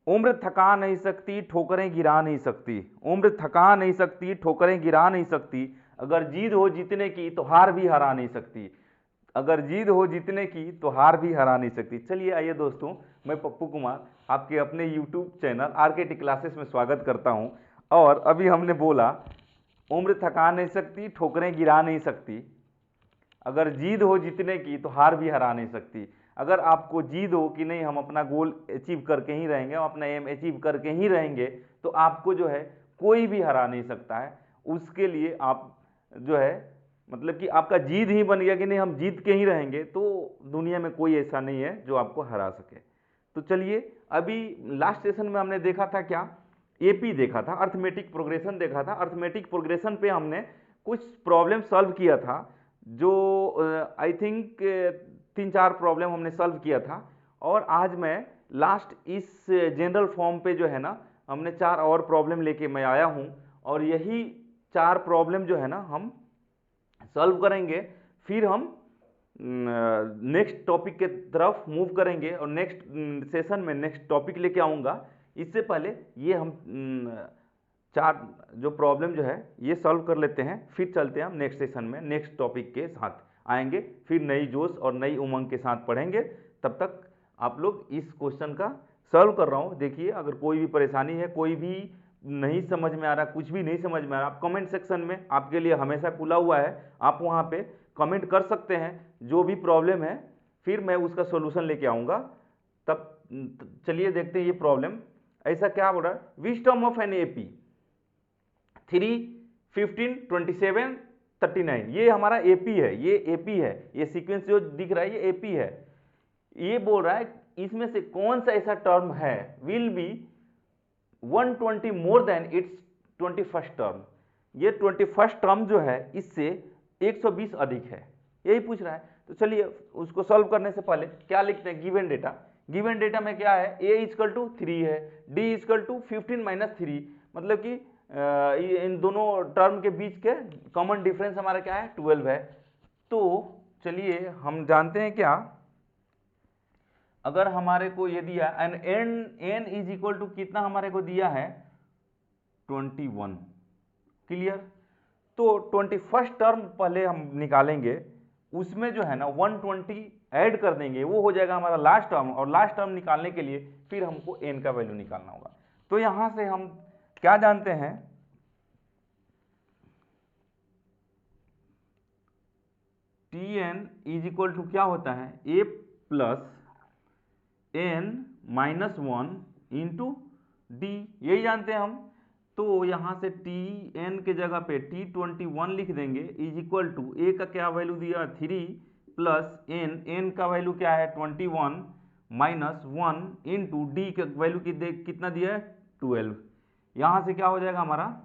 उम्र थका नहीं सकती, ठोकरें गिरा नहीं सकती। उम्र थका नहीं सकती, ठोकरें गिरा नहीं सकती। अगर जीत हो जीतने की तो हार भी हरा नहीं सकती। अगर जीत हो जीतने की तो हार भी हरा नहीं सकती। चलिए आइए दोस्तों, मैं पप्पू कुमार आपके अपने यूट्यूब चैनल आरकेटी क्लासेस में स्वागत करता हूं। और अभी हमने बोला उम्र थका नहीं सकती, ठोकरें गिरा नहीं सकती। अगर जीत हो जीतने की तो हार भी हरा नहीं सकती। अगर आपको जीत हो कि नहीं हम अपना गोल अचीव करके ही रहेंगे, हम अपना एम अचीव करके ही रहेंगे, तो आपको जो है कोई भी हरा नहीं सकता है। उसके लिए आप जो है मतलब कि आपका जीत ही बन गया कि नहीं हम जीत के ही रहेंगे, तो दुनिया में कोई ऐसा नहीं है जो आपको हरा सके। तो चलिए, अभी लास्ट सेशन में हमने देखा था क्या, एपी देखा था, अर्थमेटिक प्रोग्रेशन देखा था। अर्थमेटिक प्रोग्रेशन पे हमने कुछ प्रॉब्लम सॉल्व किया था, जो आई थिंक 3-4 प्रॉब्लम हमने सॉल्व किया था। और आज मैं लास्ट इस जनरल फॉर्म पे जो है ना, हमने 4 और प्रॉब्लम लेके मैं आया हूँ, और यही 4 प्रॉब्लम जो है ना हम सॉल्व करेंगे। फिर हम नेक्स्ट टॉपिक के तरफ मूव करेंगे, और नेक्स्ट सेशन में नेक्स्ट टॉपिक लेके आऊँगा। इससे पहले ये हम 4 जो प्रॉब्लम जो है ये सॉल्व कर लेते हैं, फिर चलते हैं हम नेक्स्ट सेशन में नेक्स्ट टॉपिक के साथ आएंगे, फिर नई जोश और नई उमंग के साथ पढ़ेंगे। तब तक आप लोग इस क्वेश्चन का सॉल्व कर रहा हूँ, देखिए अगर कोई भी परेशानी है, कोई भी नहीं समझ में आ रहा, कुछ भी नहीं समझ में आ रहा, आप कमेंट सेक्शन में आपके लिए हमेशा खुला हुआ है, आप वहाँ पे कमेंट कर सकते हैं जो भी प्रॉब्लम है, फिर मैं उसका सोल्यूशन लेके आऊँगा। तब चलिए देखते हैं ये प्रॉब्लम ऐसा क्या बोल रहा है। विजडम ऑफ एन एपी 3, 15, 27, 39, ये हमारा एपी है, ये एपी है, ये सीक्वेंस जो दिख रहा है ये एपी है। ये बोल रहा है इसमें से कौन सा ऐसा टर्म है will be 120 more than it's 21st term. ये 21st टर्म जो है इससे 120 अधिक है, यही पूछ रहा है। तो चलिए उसको सॉल्व करने से पहले क्या लिखते हैं, गिवन डेटा। गिवन डेटा में क्या है, a इक्वल टू 3 है, d इक्वल टू 15 माइनस 3, मतलब कि इन दोनों टर्म के बीच के कॉमन डिफरेंस हमारा क्या है, 12 है। तो चलिए हम जानते हैं क्या, अगर हमारे को ये दिया n n is equal to कितना हमारे को दिया है 21, क्लियर। तो 21st टर्म पहले हम निकालेंगे, उसमें जो है ना 120 ऐड कर देंगे, वो हो जाएगा हमारा लास्ट टर्म। और लास्ट टर्म निकालने के लिए फिर हमको एन का वैल्यू निकालना होगा। तो यहां से हम क्या जानते हैं, T N is equal to क्या होता है, A plus N minus 1 into D, यही जानते हैं हम। तो यहां से टी एन के जगह पे T21 लिख देंगे, इज इक्वल टू ए का क्या वैल्यू दिया 3 प्लस एन, एन का वैल्यू क्या है 21 माइनस 1 इंटू डी का वैल्यू कितना दिया है 12। यहां से क्या हो जाएगा हमारा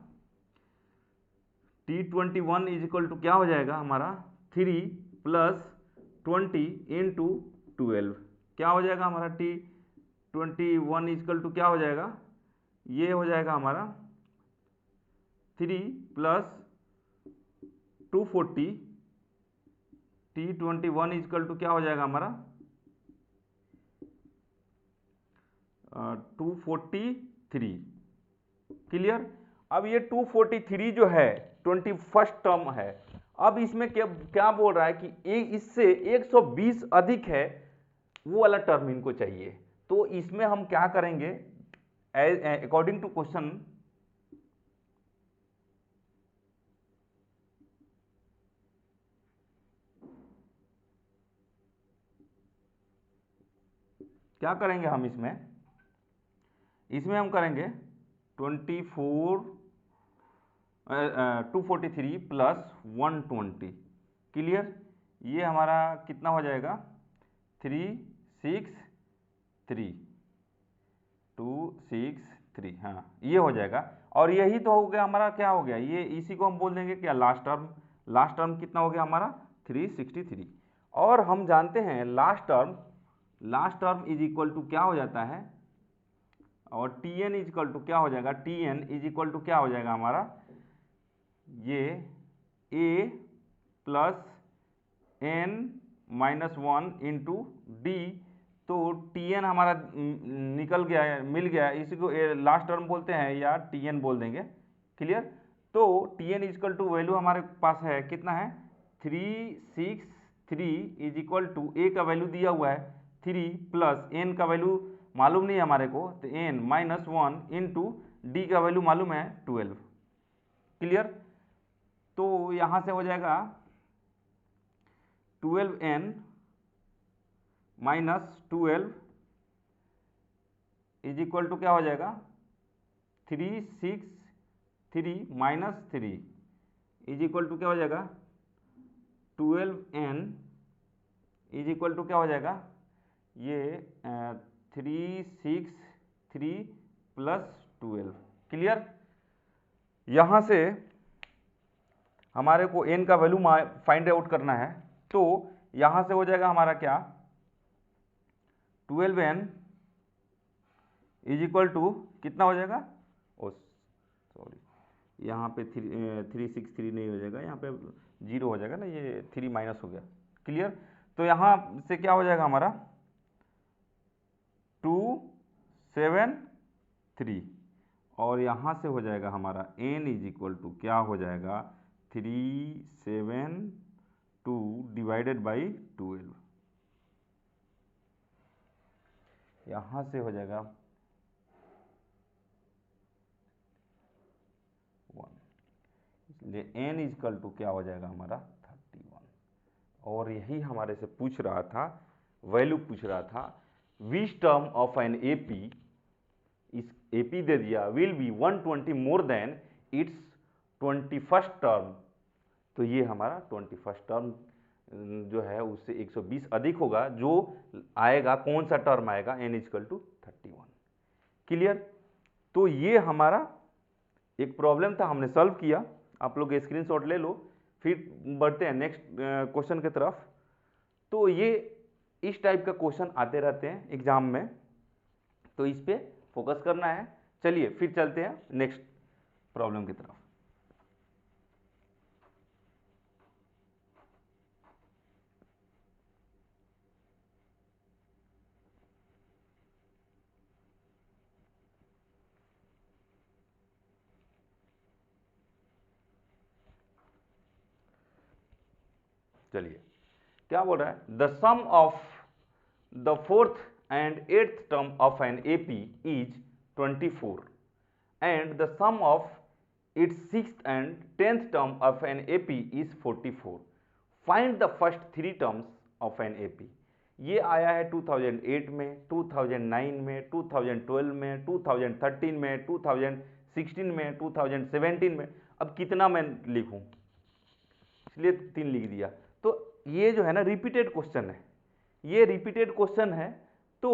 T21 इज इक्वल टू क्या हो जाएगा हमारा 3 प्लस 20 इंटू 12, क्या हो जाएगा हमारा T21 इक्वल टू क्या हो जाएगा, ये हो जाएगा हमारा 3 प्लस 240, T21 इक्वल टू क्या हो जाएगा हमारा 243, क्लियर। अब ये 243 जो है 21st टर्म है, अब इसमें क्या क्या बोल रहा है कि इससे 120 अधिक है, वो वाला टर्म इनको चाहिए। तो इसमें हम क्या करेंगे, अकॉर्डिंग टू क्वेश्चन क्या करेंगे हम इसमें हम करेंगे 243 प्लस 120, क्लियर। ये हमारा कितना हो जाएगा 363, 263, हाँ ये हो जाएगा। और यही तो हो गया हमारा, क्या हो गया ये, इसी को हम बोल देंगे क्या लास्ट टर्म। लास्ट टर्म कितना हो गया हमारा 363। और हम जानते हैं last term is equal to क्या हो जाता है, और T N is equal to क्या हो जाएगा, T N is equal to क्या हो जाएगा हमारा, ये A plus N minus 1 into D. तो Tn हमारा निकल गया है, मिल गया है, इसी को लास्ट टर्म बोलते हैं या Tn बोल देंगे। क्लियर। तो Tn इजकल टू वैल्यू हमारे पास है कितना है 363 इज इक्वल टू ए का वैल्यू दिया हुआ है 3 प्लस एन का वैल्यू मालूम नहीं है हमारे को, तो n माइनस 1 इंटू डी का वैल्यू मालूम है 12। क्लियर। तो यहाँ से हो जाएगा 12n minus 12 is equal to क्या हो जाएगा 363 माइनस 3 इज इक्वल टू क्या हो जाएगा 12n इज इक्वल टू क्या हो जाएगा ये 363 प्लस 12। क्लियर। यहाँ से हमारे को n का वैल्यू फाइंड आउट करना है, तो यहाँ से हो जाएगा हमारा क्या 12n इज इक्वल टू कितना हो जाएगा, ओ सॉरी यहाँ पे 363 नहीं हो जाएगा, यहाँ पे 0 हो जाएगा ना, ये 3 माइनस हो गया। क्लियर। तो यहाँ से क्या हो जाएगा हमारा 273 और यहाँ से हो जाएगा हमारा n इज इक्वल टू क्या हो जाएगा 372 डिवाइडेड बाई 12। यहाँ से हो जाएगा 1, इसलिए n इजकल टू क्या हो जाएगा हमारा 31। और यही हमारे से पूछ रहा था, वैल्यू पूछ रहा था which term of an AP, इस एपी दे दिया will be 120 more than it's 21st term. तो ये हमारा 21st टर्म जो है उससे 120 अधिक होगा, जो आएगा कौन सा टर्म आएगा n इजकल टू 31। क्लियर। तो ये हमारा एक प्रॉब्लम था, हमने सॉल्व किया, आप लोग स्क्रीनशॉट ले लो। फिर बढ़ते हैं नेक्स्ट क्वेश्चन की तरफ। तो ये इस टाइप का क्वेश्चन आते रहते हैं एग्जाम में, तो इस पे फोकस करना है। चलिए फिर चलते हैं नेक्स्ट प्रॉब्लम की तरफ। चलिए क्या बोल रहा है, the sum of the 4th and 8th term of an AP is 24 and the sum of its 6th and 10th term of an AP is 44. Find the first 3 terms of an AP. ये आया है 2008 में, 2009 में, 2012 में, 2013 में, 2016 में, 2017 में। अब कितना मैं लिखूं, इसलिए 3 लिख दिया। तो ये जो है ना रिपीटेड क्वेश्चन है, ये रिपीटेड क्वेश्चन है। तो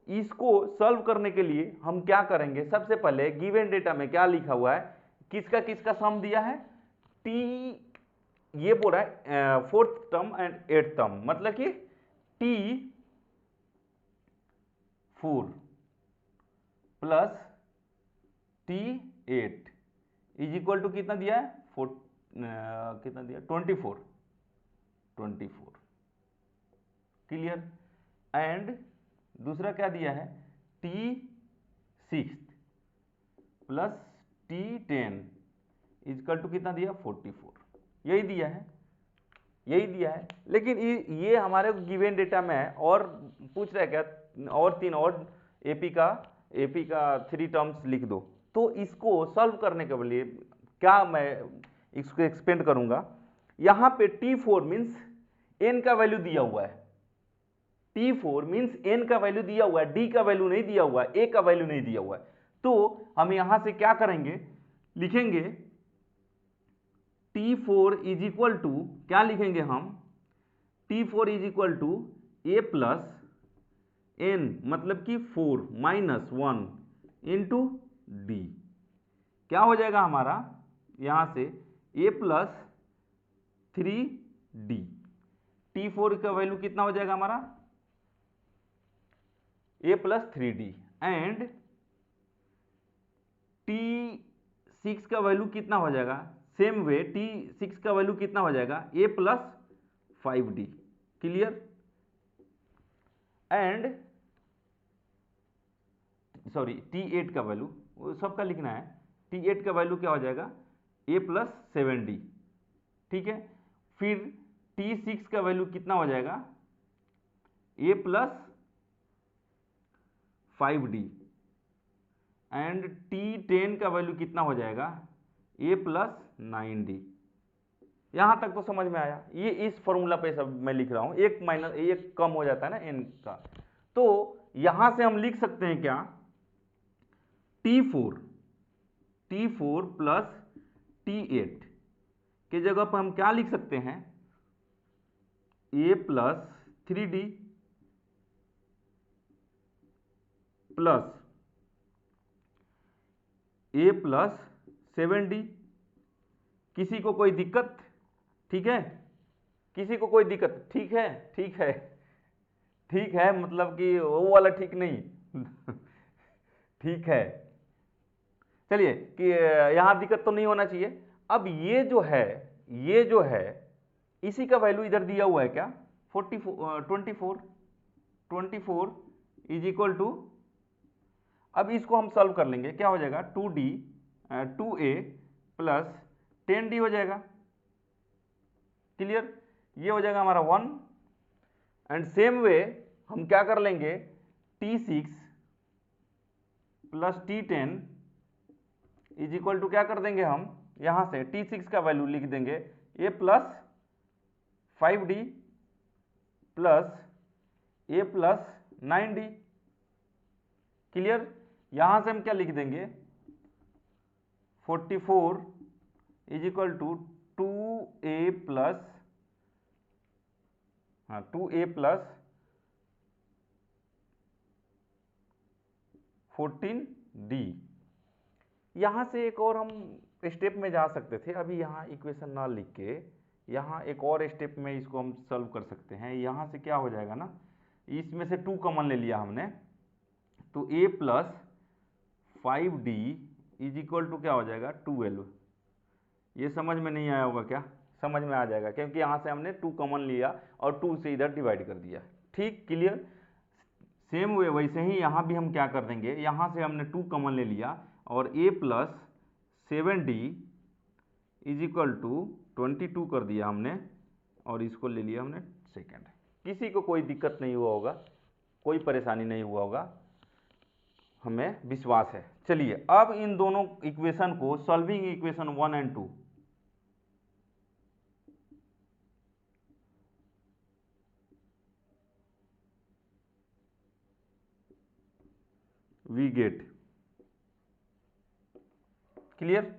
इसको सॉल्व करने के लिए हम क्या करेंगे, सबसे पहले गिवन डेटा में क्या लिखा हुआ है, किसका किसका सम दिया है, टी, ये बोल रहा है 4th term and 8th term, मतलब कि T4 plus T8 is equal to कितना दिया है, कितना दिया 24। क्लियर। एंड दूसरा क्या दिया है T6 plus T10 is equal to कितना दिया 44। यही दिया है, यही दिया है। लेकिन ये हमारे गिवन डेटा में है, और पूछ रहा है क्या और 3 और एपी का 3 टर्म्स लिख दो। तो इसको सॉल्व करने के लिए क्या मैं इसको एक्सपेंड करूंगा, यहां पे T4 मीन्स n का वैल्यू दिया हुआ है, T4 मीन्स n का वैल्यू दिया हुआ है, d का वैल्यू नहीं दिया हुआ है, a का वैल्यू नहीं दिया हुआ है। तो हम यहां से क्या करेंगे, लिखेंगे T4 इज इक्वल टू क्या लिखेंगे हम, T4 is equal to a plus n मतलब कि 4 माइनस 1 इंटू डी। क्या हो जाएगा हमारा यहां से a प्लस 3d, T4 का वैल्यू कितना हो जाएगा हमारा a plus 3d, and T6 का वैल्यू कितना हो जाएगा, सेम वे T6 का वैल्यू कितना हो जाएगा a plus 5d। Clear. And sorry T8 का वैल्यू, वो सबका लिखना है। T8 का वैल्यू क्या हो जाएगा, a प्लस 7d, ठीक है। फिर T6 का वैल्यू कितना हो जाएगा, a plus 5d, and T10 का वैल्यू कितना हो जाएगा, a प्लस 9d। यहां तक तो समझ में आया। ये इस फॉर्मूला पे सब मैं लिख रहा हूं, एक माइनस एक कम हो जाता है ना n का, तो यहां से हम लिख सकते हैं क्या, T4 प्लस T8 की जगह पर हम क्या लिख सकते हैं, a plus 3d plus a plus 7d। किसी को कोई दिक्कत, ठीक है, किसी को कोई दिक्कत, ठीक है, ठीक है, ठीक है, मतलब कि वो वाला ठीक नहीं ठीक है, चलिए कि यहां दिक्कत तो नहीं होना चाहिए। अब ये जो है इसी का वैल्यू इधर दिया हुआ है क्या, 24 इज इक्वल टू, अब इसको हम सॉल्व कर लेंगे, क्या हो जाएगा, 2a प्लस 10d हो जाएगा, क्लियर, ये हो जाएगा हमारा 1। एंड सेम वे हम क्या कर लेंगे, T6 plus T10 is equal to क्या कर देंगे हम, यहां से T6 का वैल्यू लिख देंगे a plus 5d plus a plus 9d, clear. यहां से हम क्या लिख देंगे, 44 is equal to 2a plus 14d। यहां से एक और हम स्टेप में जा सकते थे, अभी यहां इक्वेशन ना लिख के यहां एक और स्टेप में इसको हम सॉल्व कर सकते हैं। यहां से क्या हो जाएगा ना, इसमें से 2 कॉमन ले लिया हमने, तो a plus 5d is equal to क्या हो जाएगा, 12। ये समझ में नहीं आया होगा क्या, समझ में आ जाएगा, क्योंकि यहां से हमने 2 कॉमन लिया और 2 से इधर डिवाइड कर दिया, ठीक, क्लियर। सेम वे वैसे ही यहां भी हम क्या कर देंगे, यहां से हमने 2 कॉमन ले लिया और a plus 7d is equal to 22 कर दिया हमने, और इसको ले लिया हमने सेकेंड। किसी को कोई दिक्कत नहीं हुआ होगा, कोई परेशानी नहीं हुआ होगा, हमें विश्वास है। चलिए अब इन दोनों इक्वेशन को, solving equation 1 and 2, we get, clear.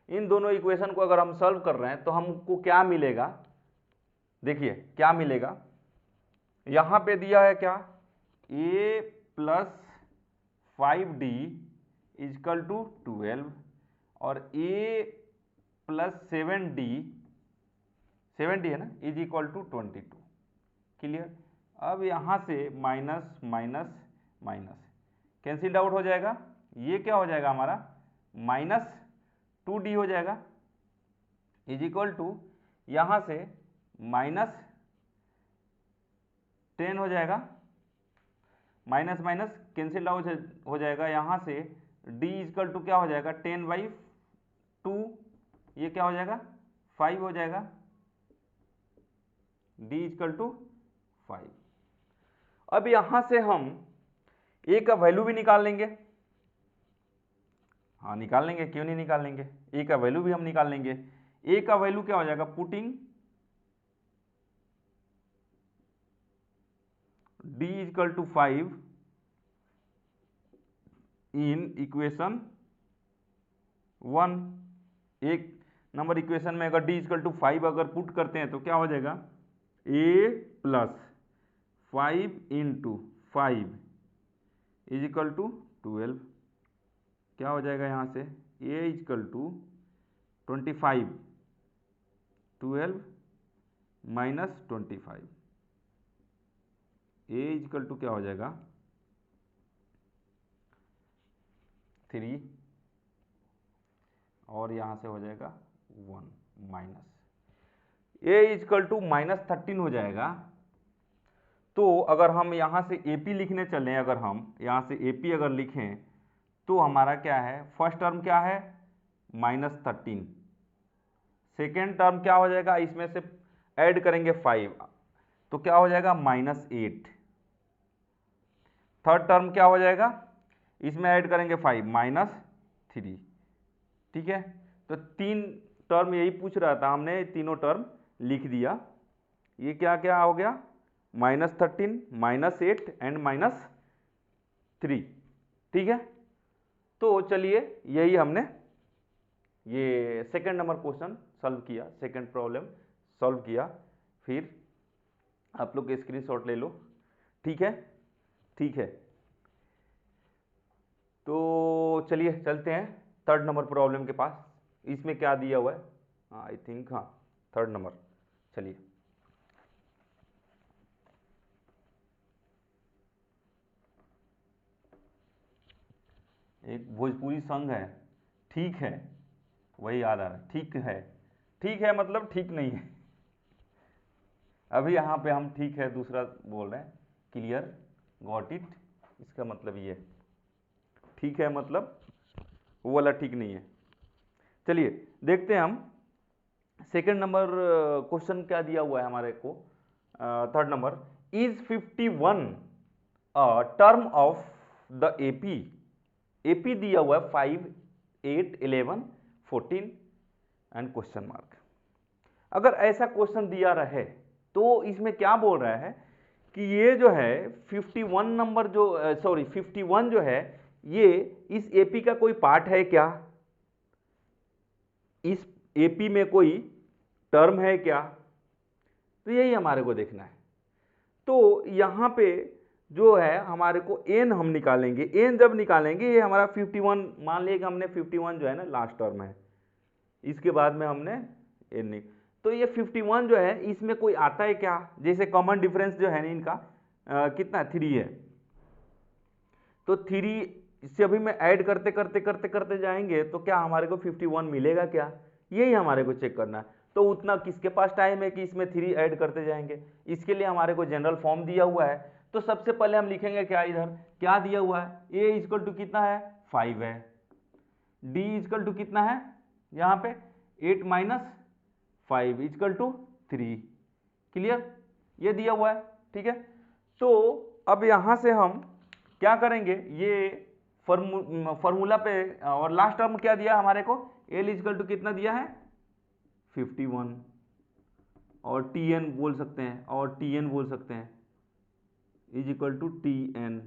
इन दोनों इक्वेशन को अगर हम सॉल्व कर रहे हैं तो हमको क्या मिलेगा, देखिए क्या मिलेगा, यहां पे दिया है क्या, a plus 5d is equal to 12 और a प्लस 7d है ना, इज इक्वल टू 22, क्लियर। अब यहां से minus minus minus cancel out हो जाएगा, ये क्या हो जाएगा हमारा, माइनस 2d हो जाएगा, इज इक्वल टू यहां से माइनस 10 हो जाएगा, माइनस माइनस कैंसिल आउट हो जाएगा, यहां से d इजकल टू क्या हो जाएगा, 10/2, ये क्या हो जाएगा, 5 हो जाएगा, d इजकल टू 5। अब यहां से हम a का वैल्यू भी निकाल लेंगे, हाँ निकाल लेंगे, क्यों नहीं निकाल लेंगे, a का वैल्यू भी हम निकाल लेंगे। a का वैल्यू क्या हो जाएगा, putting d is equal to 5 in equation 1, एक नंबर इक्वेशन में अगर d इजकल टू 5 अगर पुट करते हैं तो क्या हो जाएगा, a plus 5 into 5 is equal to 12, क्या हो जाएगा यहाँ से, a is equal to 25, 12 minus 25, a is equal to क्या हो जाएगा 3, और यहाँ से हो जाएगा 1 minus, a is equal to minus 13 हो जाएगा, तो अगर हम यहाँ से AP लिखने चलें, अगर हम यहाँ से AP अगर लिखें तो हमारा क्या है, फर्स्ट टर्म क्या है -13, सेकेंड टर्म क्या हो जाएगा, इसमें से ऐड करेंगे 5 तो क्या हो जाएगा -8, थर्ड टर्म क्या हो जाएगा, इसमें ऐड करेंगे 5 -3, ठीक है। तो 3 टर्म यही पूछ रहा था, हमने तीनों टर्म लिख दिया। ये क्या क्या हो गया, -13, -8 एंड -3, ठीक है। तो चलिए यही हमने ये सेकंड नंबर क्वेश्चन सॉल्व किया, सेकंड प्रॉब्लम सॉल्व किया। फिर आप लोग स्क्रीनशॉट ले लो, ठीक है, ठीक है। तो चलिए चलते हैं थर्ड नंबर प्रॉब्लम के पास। इसमें क्या दिया हुआ है, आई थिंक, हाँ थर्ड नंबर, चलिए। एक भोजपुरी सॉन्ग है, ठीक है, वही याद आ रहा है, ठीक है मतलब ठीक नहीं है। अभी यहाँ पे हम ठीक है दूसरा बोल रहे हैं, क्लियर, गॉट इट, इसका मतलब ये ठीक है मतलब वो वाला ठीक नहीं है। चलिए देखते हैं हम सेकंड नंबर क्वेश्चन क्या दिया हुआ है हमारे को। Third number, is 51 term of the AP, AP दिया हुआ है 5, 8, 11, 14 एंड क्वेश्चन मार्क। अगर ऐसा क्वेश्चन दिया रहे तो इसमें क्या बोल रहा है कि ये जो है 51 नंबर जो सॉरी 51 जो है ये इस एपी का कोई पार्ट है क्या, इस एपी में कोई टर्म है क्या, तो यही हमारे को देखना है। तो यहाँ पे जो है हमारे को एन हम निकालेंगे, एन जब निकालेंगे ये हमारा 51, मान लिया कि हमने 51 जो है ना लास्ट टर्म है, इसके बाद में हमने एन, तो ये 51 जो है इसमें कोई आता है क्या, जैसे कॉमन डिफरेंस जो है ना इनका कितना 3 है, तो 3 इससे अभी मैं ऐड करते करते करते करते जाएंगे तो क्या हमारे को 51 मिलेगा क्या, यही हमारे को चेक करना है। तो उतना किसके पास टाइम है कि इसमें 3 ऐड करते जाएंगे, इसके लिए हमारे को जनरल फॉर्म दिया हुआ है। तो सबसे पहले हम लिखेंगे क्या, इधर क्या दिया हुआ है, ए इजकल टू कितना है 5 है, डी इजकल टू कितना है यहाँ पे 8 माइनस 5 इजकल टू 3, क्लियर, ये दिया हुआ है, ठीक है। तो अब यहाँ से हम क्या करेंगे, ये फॉर्मूला पे, और लास्ट टर्म क्या दिया हमारे को, एल इजकल टू कितना दिया है 51, और टी एन बोल सकते हैं, और टी एन बोल सकते हैं is equal to T n,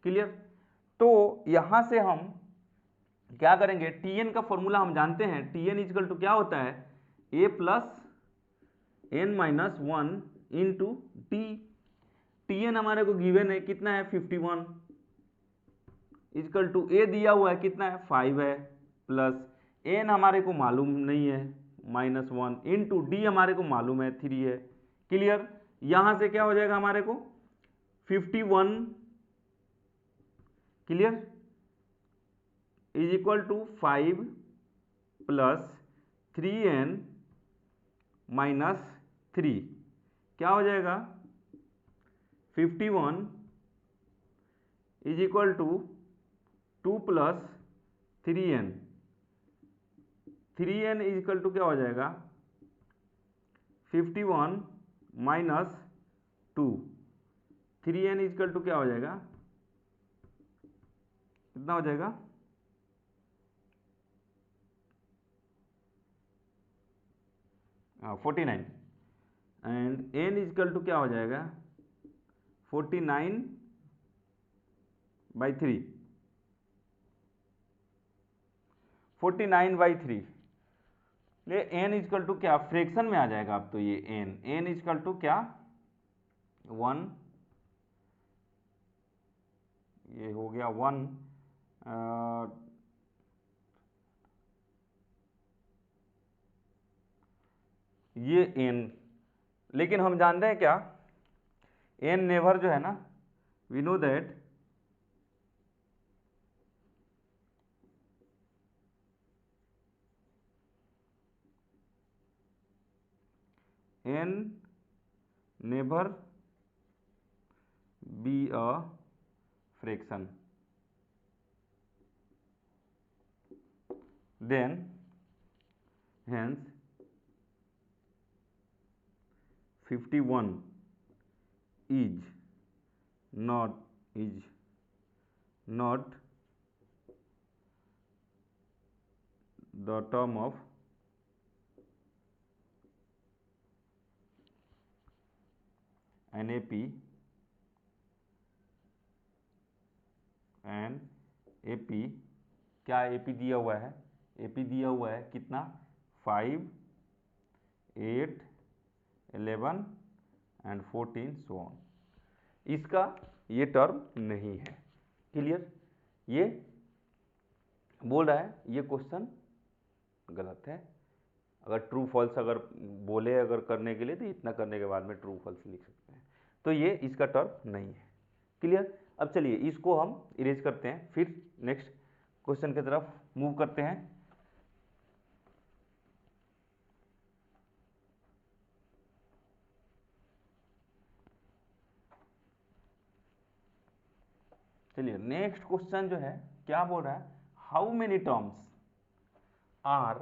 clear. तो यहाँ से हम क्या करेंगे, टी एन का फॉर्मूला हम जानते हैं, टी एन इजकल टू क्या होता है A plus N minus 1 into T, T N हमारे को गिवन है कितना है 51, इजकल टू ए दिया हुआ है कितना है 5 है, प्लस एन हमारे को मालूम नहीं है -1 इंटू डी हमारे को मालूम है 3 है, क्लियर। यहां से क्या हो जाएगा हमारे को 51, clear, is equal to 5 plus 3n minus 3, क्या हो जाएगा 51 is equal to 2 plus 3n, 3n is equal to क्या हो जाएगा 51 minus 2, 3n is equal to क्या हो जाएगा, कितना हो जाएगा 49, and n is equal to क्या हो जाएगा 49/3, 49/3, ये n इजकल टू क्या फ्रैक्शन में आ जाएगा अब तो, ये n इजकल टू क्या 1, ये हो गया 1, ये n, लेकिन हम जानते हैं क्या n नेवर जो है ना, we know that n never be a fraction, then hence 51 is not the term of an AP क्या AP दिया हुआ है, AP दिया हुआ है कितना 5, 8, 11 एंड 14 सो ऑन, इसका ये टर्म नहीं है। क्लियर, ये बोल रहा है ये क्वेश्चन गलत है। अगर ट्रू फॉल्स अगर बोले अगर करने के लिए तो इतना करने के बाद में ट्रू फॉल्स लिख सकते हैं, तो ये इसका टर्म नहीं है। क्लियर, अब चलिए इसको हम इरेज करते हैं, फिर नेक्स्ट क्वेश्चन की तरफ मूव करते हैं। चलिए नेक्स्ट क्वेश्चन जो है क्या बोल रहा है, how many terms are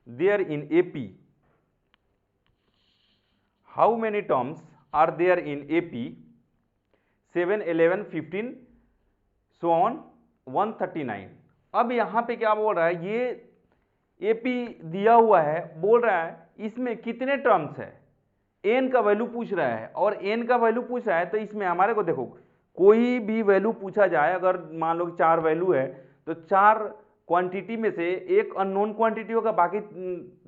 there in AP, how many terms are there in AP 7, 11, 15 so on 139। अब यहाँ पे क्या बोल रहा है, ये AP दिया हुआ है, बोल रहा है इसमें कितने टर्म्स है, n का वैल्यू पूछ रहा है, और n का वैल्यू पूछ रहा है तो इसमें हमारे को देखो कोई भी वैल्यू पूछा जाए, अगर मान लो 4 वैल्यू है तो 4 क्वांटिटी में से एक अननोन क्वांटिटी होगा, बाकी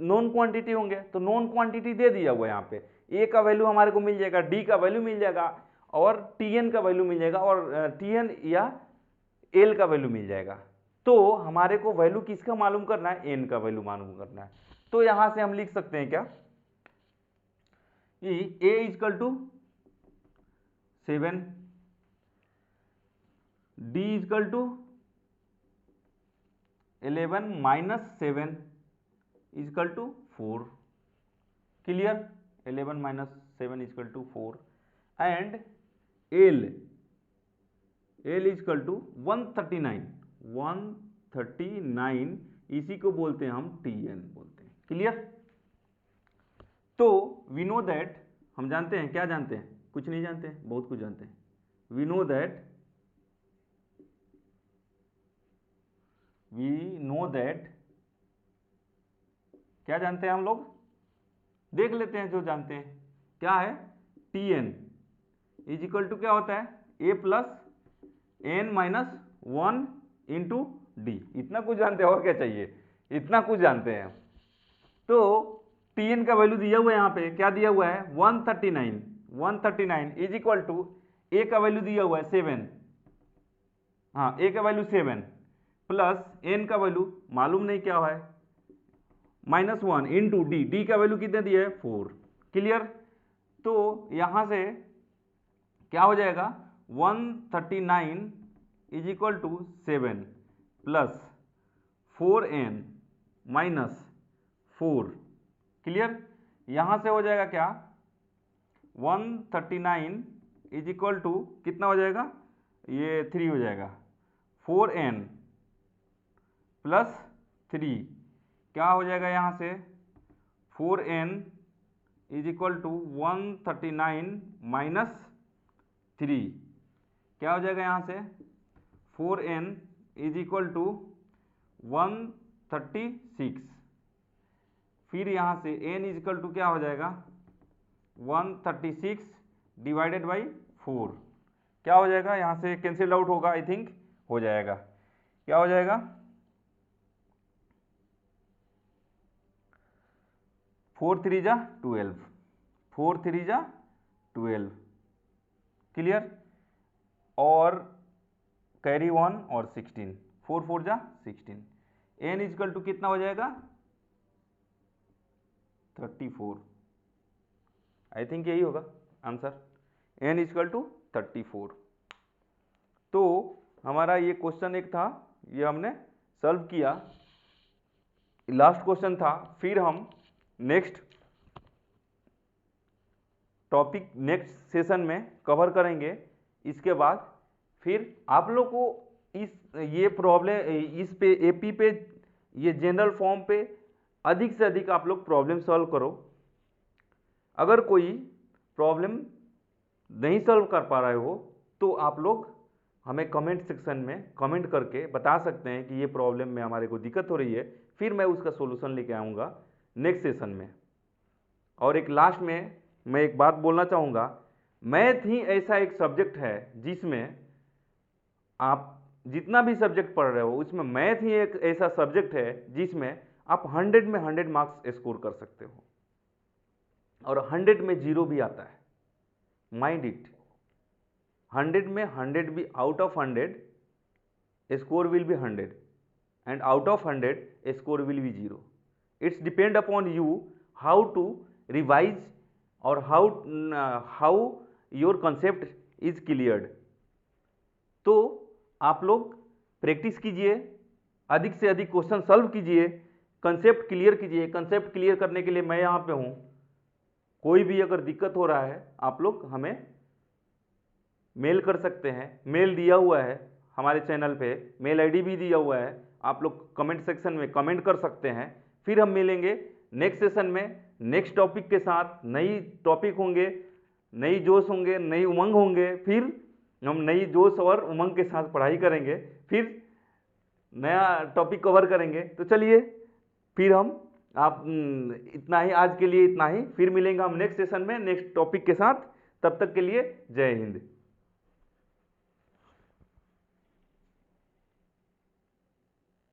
नॉन क्वांटिटी होंगे, तो नॉन क्वांटिटी दे दिया हुआ है यहाँ पे, a का वैल्यू हमारे को मिल जाएगा, d का वैल्यू मिल जाएगा, और tn का वैल्यू मिल जाएगा, और tn या l का वैल्यू मिल जाएगा। तो हमारे को वैल्यू किसका मालूम करना है, n का वैल्यू मालूम करना है। तो यहां से हम लिख सकते हैं क्या, a is equal to 7, d is equal to 11 minus 7 is equal to 4। Clear, 11 minus 7 is equal to 4, and l is equal to 139, इसी को बोलते हैं हम tn बोलते हैं। क्लियर, तो वी नो दैट, हम जानते हैं, क्या जानते हैं, कुछ नहीं जानते हैं, बहुत कुछ जानते हैं। वी नो दैट क्या जानते हैं हम लोग, देख लेते हैं जो जानते हैं, क्या है, tn इज इक्वल टू क्या होता है, a plus n minus 1 into D. इतना कुछ जानते हैं, और क्या चाहिए, इतना कुछ जानते हैं। तो tn का वैल्यू दिया हुआ है, यहाँ पे क्या दिया हुआ है 139 इज इक्वल टू a का वैल्यू दिया हुआ है 7, हाँ a का वैल्यू 7 प्लस n का वैल्यू मालूम नहीं क्या है -1 इंटू डी का वैल्यू कितने दिया है 4। क्लियर, तो यहां से क्या हो जाएगा 139 is equal to 7 plus 4n minus 4। Clear, यहां से हो जाएगा क्या 139 इज इक्वल टू कितना हो जाएगा, ये 3 हो जाएगा, 4n प्लस 3 क्या हो जाएगा यहाँ से 4n is equal to 139 minus 3, क्या हो जाएगा यहाँ से 4n इज इक्वल टू 136, फिर यहाँ से n इज इक्वल टू क्या हो जाएगा 136 डिवाइडेड बाई 4, क्या हो जाएगा, यहाँ से कैंसिल आउट होगा, आई थिंक हो जाएगा, क्या हो जाएगा 4 3 जा 12, 4 3 जा 12। क्लियर, और कैरी 1 और 16, 4 4 जा 16, n इजकल टू कितना हो जाएगा 34, आई थिंक यही होगा आंसर, n इजकल टू 34। तो हमारा ये क्वेश्चन एक था, ये हमने सॉल्व किया, लास्ट क्वेश्चन था। फिर हम नेक्स्ट टॉपिक नेक्स्ट सेशन में कवर करेंगे इसके बाद फिर आप लोग को ये प्रॉब्लम इस पे एपी पे ये जनरल फॉर्म पे अधिक से अधिक आप लोग प्रॉब्लम सॉल्व करो। अगर कोई प्रॉब्लम नहीं सॉल्व कर पा रहे हो तो आप लोग हमें कमेंट सेक्शन में कमेंट करके बता सकते हैं कि ये प्रॉब्लम में हमारे को दिक्कत हो रही है, फिर मैं उसका सॉल्यूशन लेके आऊँगा नेक्स्ट सेशन में। और एक लास्ट में मैं एक बात बोलना चाहूँगा, मैथ ही ऐसा एक सब्जेक्ट है जिसमें आप जितना भी सब्जेक्ट पढ़ रहे हो उसमें मैथ ही एक ऐसा सब्जेक्ट है जिसमें आप 100 में 100 मार्क्स स्कोर कर सकते हो और 100 में 0 भी आता है। माइंड इट, 100 में 100 भी, out of 100 score will be 100 and out of 100 score will be 0. It's depend upon you how to revise or how your concept is cleared. तो आप लोग प्रैक्टिस कीजिए, अधिक से अधिक क्वेश्चन सॉल्व कीजिए, कंसेप्ट क्लियर कीजिए। कंसेप्ट क्लियर करने के लिए मैं यहाँ पे हूँ। कोई भी अगर दिक्कत हो रहा है आप लोग हमें मेल कर सकते हैं, मेल दिया हुआ है हमारे चैनल पे, मेल आईडी भी दिया हुआ है, आप लोग कमेंट सेक्शन में कमेंट कर सकते हैं। फिर हम मिलेंगे नेक्स्ट सेशन में नेक्स्ट टॉपिक के साथ। नई टॉपिक होंगे, नई जोश होंगे, नई उमंग होंगे, फिर हम नई जोश और उमंग के साथ पढ़ाई करेंगे, फिर नया टॉपिक कवर करेंगे। तो चलिए फिर हम इतना ही, आज के लिए इतना ही, फिर मिलेंगे हम नेक्स्ट सेशन में नेक्स्ट टॉपिक के साथ। तब तक के लिए जय हिंद।